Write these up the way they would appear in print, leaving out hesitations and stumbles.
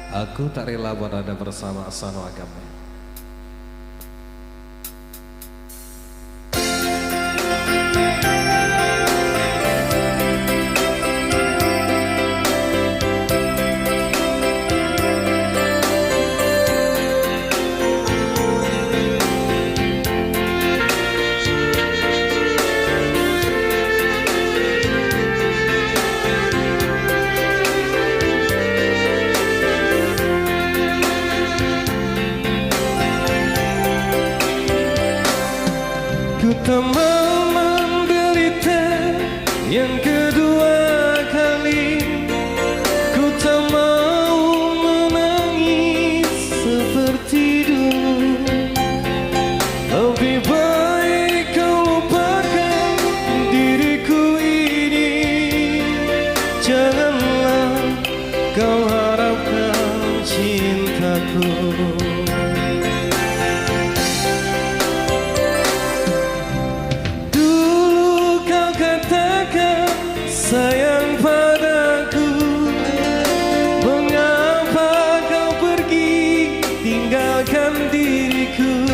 Aku tak rela berada bersama Ahsanul Agama. Ku tak mau menderita yang kedua kali. Ku tak mau menangis seperti dulu. Lebih baik kau lupakan diriku ini. Janganlah kau harapkan cintaku. Sayang padaku, mengapa kau pergi tinggalkan diriku?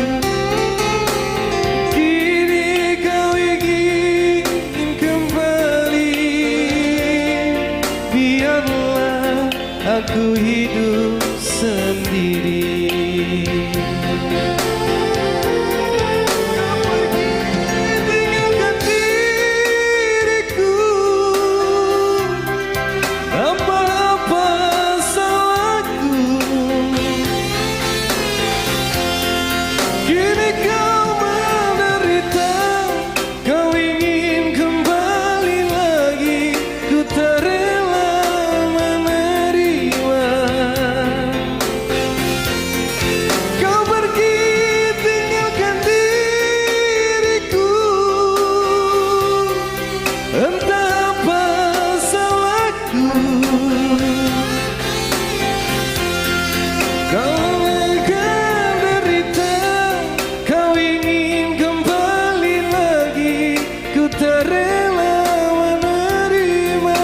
Kini kau ingin kembali, biarlah aku hidup sendiri. Entah apa salahku, kau akan derita, kau ingin kembali lagi, ku tak rela menerima.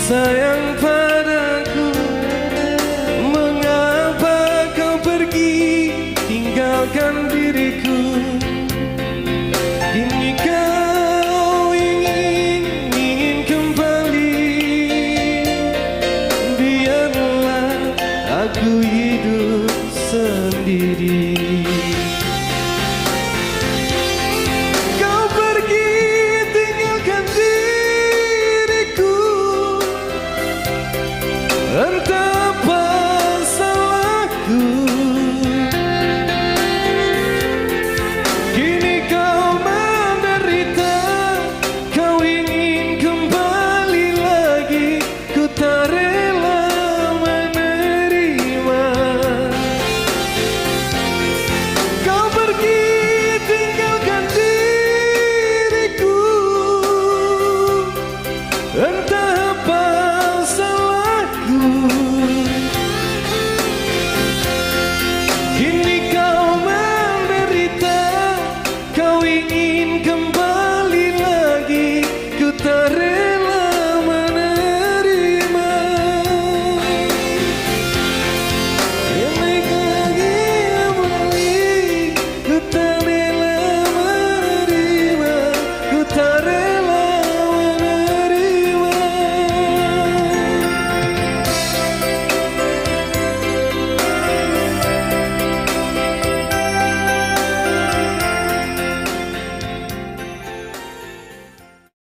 Sayang